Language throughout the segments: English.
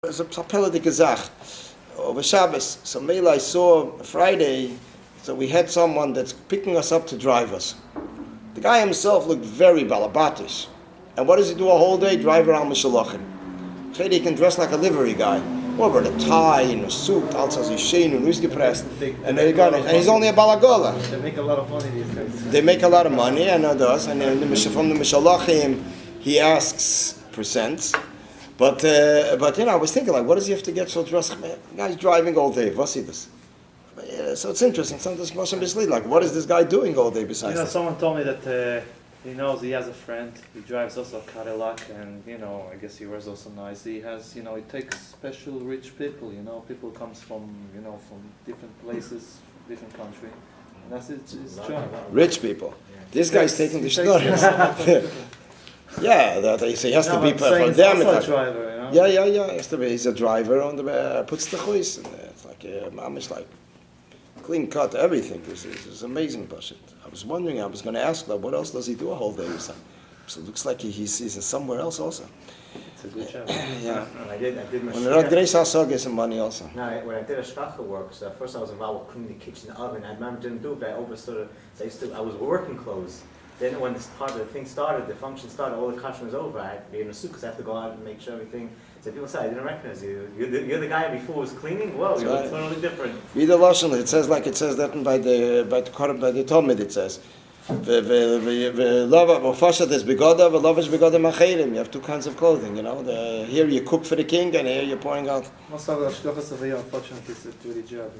It's a papeladik Gazach over Shabbos. So Mela I saw Friday, so we had someone that's picking us up to drive us. The guy himself looked very balabatish. And what does he do a whole day? Drive around with Shelachim. Maybe he can dress like a livery guy. Or with a tie and a suit, also he's sheen and pressed. And there you go. And he's only a balagola. They make a lot of money these days. They make a lot of money, and it does. And then from the Mishalachim, he asks percents. But I was thinking, like, what does he have to get so dressed? The guy's driving all day. What's he does? So it's interesting. Sometimes like, what is this guy doing all day besides that? Someone told me that he knows he has a friend. He drives also a Cadillac, and I guess he wears also nice. He has, he takes special rich people. People comes from different places, different country. And that's his job. Rich people. Yeah. This guy's taking the shnoris. Yeah, he has to be for them. Also a driver, Yeah. He has to be. He's a driver on the puts the chuis in there. It's like mamish, like clean cut, everything. It's amazing, Bashit. I was wondering. I was going to ask, like, what else does he do a whole day or something? So it looks like he's somewhere else also. It's a good job. Yeah. I did When the Grace also gets some money also. No, when I did a shkacha work, so first I was involved with cleaning the kitchen oven. I remember didn't do it, but I overstood it. So I was working clothes. Then when this part of the thing started, the function started, all the customers over, I had to be in a suit because I have to go out and make sure everything. So people say, I didn't recognize you. You're the guy before was cleaning? Whoa, you look totally different. Read the Lashon. It says that by the Talmud it says. You have two kinds of clothing, here you cook for the king and here you're pouring out. Most of the shkochas of unfortunately, it's a dirty job,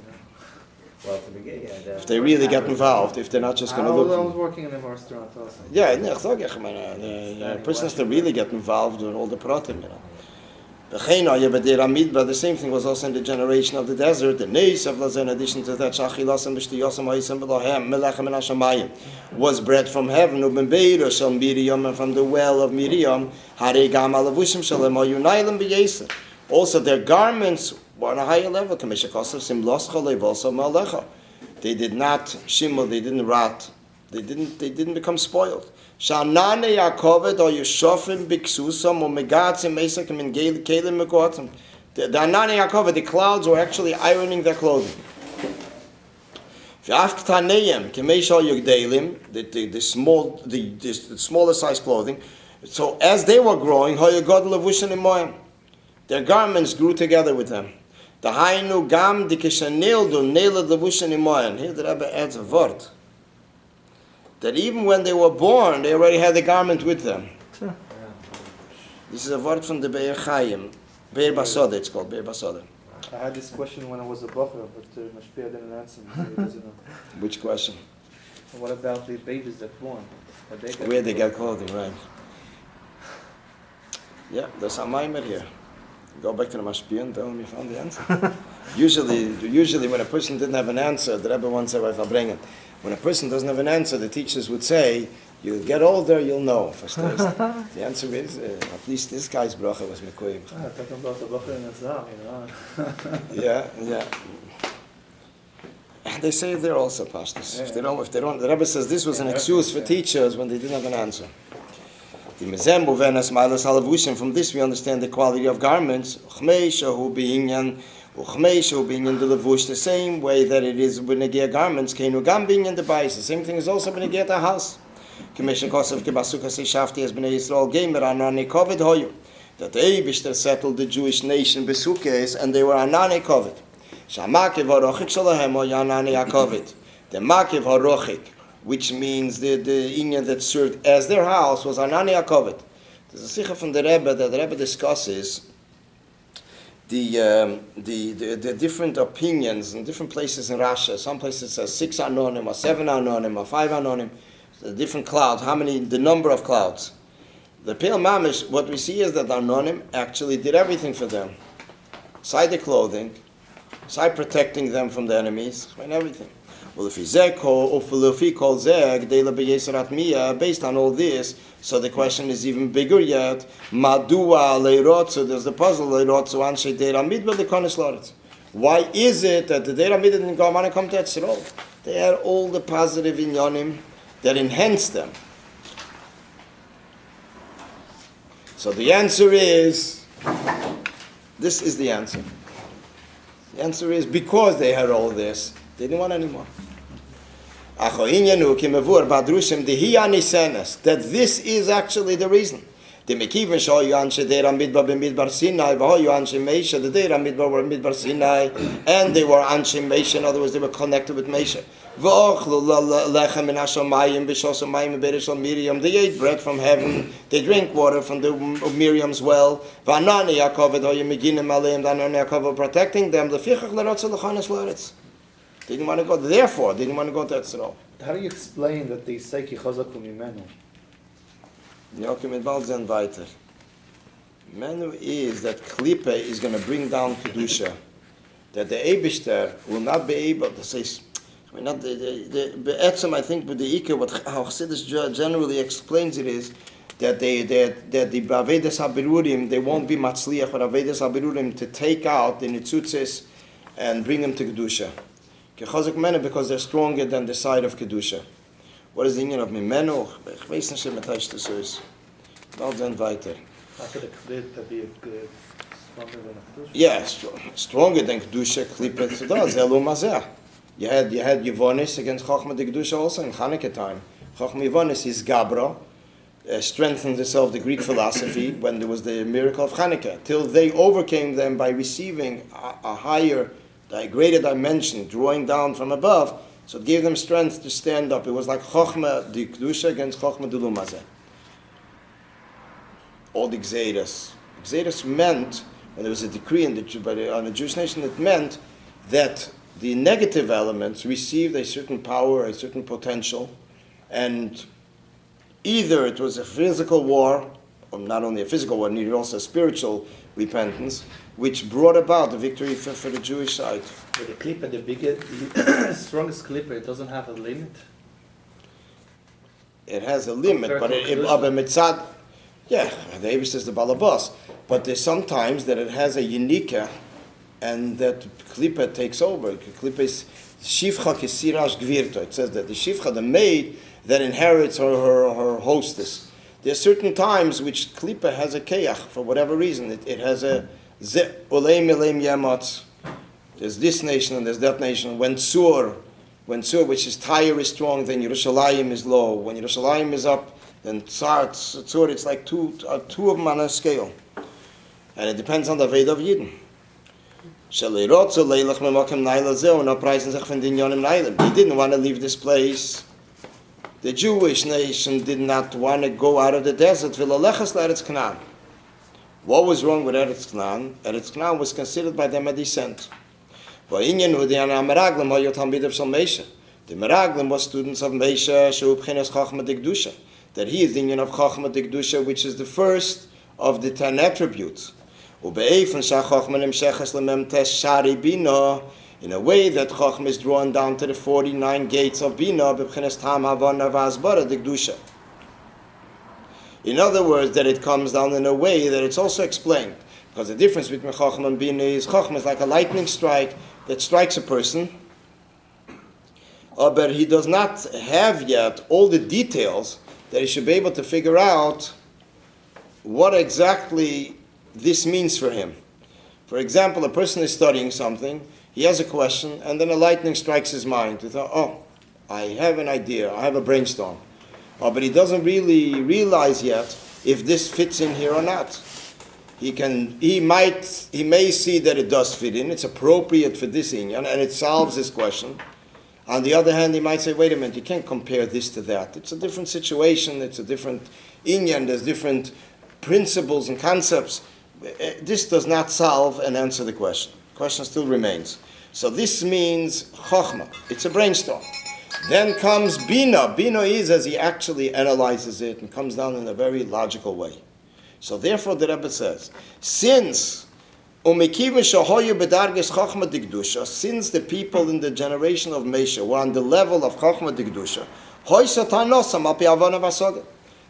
Well, to begin, if they really get involved, if they're not just going to look. I was working in a restaurant also. Yeah, the person has to really get involved with all the pratim, But the same thing was also in the generation of the desert. The Neis of Lazen, in addition to that, was bread from heaven, and from the well of Miriam. Also, their garments were on a higher level. They did not shimel, they didn't rot, they didn't become spoiled. Shanane Yaakov or Yeshofim Biksusam or Megatzim Mesakim and Kalim Mekotim. The Anane Yaakov, the clouds were actually ironing their clothing. The smaller size clothing. So as they were growing, their garments grew together with them. The Hainu Gam Dikishanildu Nailed Levushan Imoyan. Here the Rebbe adds a word. That even when they were born, they already had the garment with them. Sure. This is a word from the Be'er Chaim. Be'er Basode, it's called Be'er Basode. I had this question when I was a bocher, but Mashpia didn't answer me, so he doesn't know. Which question? What about the babies that born? Where they get clothing, right. Yeah, there's a mimer here. Go back to the Mashpia and tell him you found the answer. Usually when a person didn't have an answer, the Rebbe once said, I'll bring it. When a person doesn't have an answer, the teachers would say, you'll get older, you'll know. The answer is, at least this guy's bracha was Mekuyim. Talking about the bocher and the Yeah. They say they're also pastors. If they don't, the Rebbe says this was an excuse for teachers when they didn't have an answer. From this we understand the quality of garments. The same way that it is with Negea garments, the same thing is also with Negea the house. That the Eibishter settled the Jewish nation Besukes, and they were Anane Kovid. The Makiv Harochik, which means the Inyan that served as their house, was Anane Kovid. There's a sikha from the Rebbe that the Rebbe discusses the different opinions in different places in Russia. Some places it says 6 anonim, or 7 anonim, or 5 anonim. The different clouds, the number of clouds. The Pale Mamish, what we see is that the anonim actually did everything for them. Side the clothing, side protecting them from the enemies, and everything. Well, if he calls based on all this, so the question is even bigger yet. Madua leirotzu, there's the puzzle leirotzu anshe deiramid the konis loretz. Why is it that the deiramid didn't want to come to Etzrol? They had all the positive inyanim that enhanced them. So the answer is This is the answer. The answer is because they had all this, they didn't want any more. That this is actually the reason. And they were Anshe Mesha, in other words, they were connected with Mesha. They ate bread from heaven, they drank water from the Miriam's well. Protecting them. They didn't want to go, therefore, they didn't want to go to Etzro. How do you explain that they say ki chazaku mimenu? Menu is that Klippe is going to bring down Kedusha. That the Eibishter will not be able to say, I mean, not the Be'etzem, I think, with the Ike, how Chassidus generally explains it is that the Avedas HaBerurim, they won't be Matzliach with Avedas HaBerurim to take out the Nitzutzes and bring them to Kedusha. Kechazak Menu, because they're stronger than the side of Kedusha. What is the union of Mimenu? Ich weiß nicht, wie das so ist. Dann weiter. How could a Klippe be stronger than a Kedusha? Yes, stronger than Kedusha, Klippe, Zelu Mazeh. You had Yevonis against Chochmah de Kedusha also in Chanukah time. Chochmah Yevonis is Gabra, strengthened itself the Greek philosophy when there was the miracle of Chanukah, till they overcame them by receiving a higher, a greater dimension, drawing down from above, so it gave them strength to stand up. It was like Chochmah de Kedusha against Chochmah de Lumazeh. All the Gzeiras. Gzeiras meant, when there was a decree on the Jewish nation, it meant that the negative elements received a certain power, a certain potential, and either it was a physical war, or not only a physical war, needed also a spiritual repentance, which brought about the victory for the Jewish side. But the Klippe, the biggest, the strongest Klippe, it doesn't have a limit. It has a limit, but the Abish is the Balabas. But there's sometimes that it has a unika, and that Klippe takes over. Klippe is Shivcha Kesirash Gvirta. It says that the Shivcha, the maid that inherits her hostess. There are certain times which Klippe has a Keach, for whatever reason. It has a Oleim Eleim Yamatz. There's this nation and there's that nation. When Sur, which is Tyre, is strong, then Yerushalayim is low. When Yerushalayim is up, then Tzur, it's like two of them on a scale. And it depends on the Veda of Yidden. He didn't want to leave this place. The Jewish nation did not want to go out of the desert. What was wrong with Eretz Canaan? Eretz Canaan was considered by them a descent. The Meraglim was students of Mesha, that he is the union of Chochmah de Kedusha, which is the first of the 10 attributes. In a way that Chochmah is drawn down to the 49 gates of Bina. In other words, that it comes down in a way that it's also explained. Because the difference between Chochmah and Bina is Chochmah is like a lightning strike that strikes a person, but he does not have yet all the details that he should be able to figure out what exactly this means for him. For example, a person is studying something, he has a question, and then a lightning strikes his mind. He thought, I have an idea, I have a brainstorm. But he doesn't really realize yet if this fits in here or not. He may see that it does fit in, it's appropriate for this inyan, and it solves this question. On the other hand, he might say, wait a minute, you can't compare this to that. It's a different situation, it's a different inyan, there's different principles and concepts. This does not solve and answer the question. The question still remains. So this means Chochmah. It's a brainstorm. Then comes Bina. Bina is as he actually analyzes it and comes down in a very logical way. So therefore the Rebbe says, since the people in the generation of Mesha were on the level of Chochmah de Kedusha,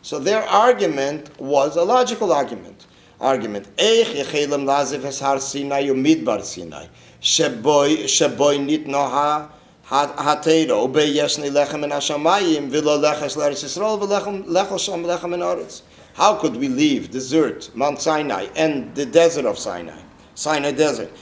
so their argument was a logical argument. Eich yechelem lazif es har Sinai umidbar Sinai sheboy nitno hateiro ubeyeshni lechem en hashamayim v'lo leches l'Eretz Yisrael v'lechel sham lechem en Oretz. How could we leave desert Mount Sinai and the desert of Sinai? Sinai Desert.